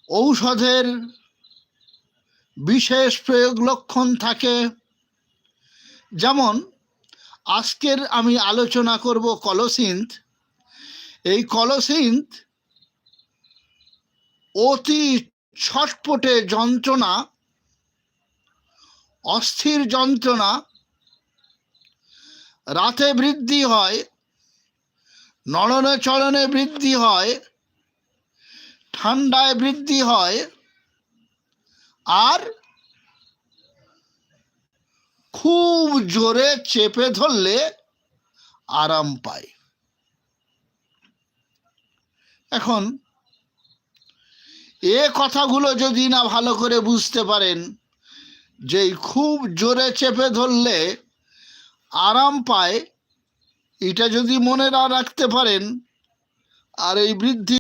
ঔষধের বিশেষ প্রয়োগ লক্ষণ থাকে। যেমন আজকের আমি আলোচনা করব কলসিন্থ। এই কলসিন্থ অতি ছটপটে যন্ত্রণা, অস্থির যন্ত্রণা, রাতে বৃদ্ধি হয়, নড়নে চড়নে বৃদ্ধি হয়, ঠান্ডায় বৃদ্ধি হয়, আর খুব জোরে চেপে ধরলে আরাম পায়। এখন এ কথাগুলো যদি না ভালো করে বুঝতে পারেন, যে খুব জোরে চেপে ধরলে আরাম পায়, এটা যদি মনে না রাখতে পারেন, আর এই বৃদ্ধি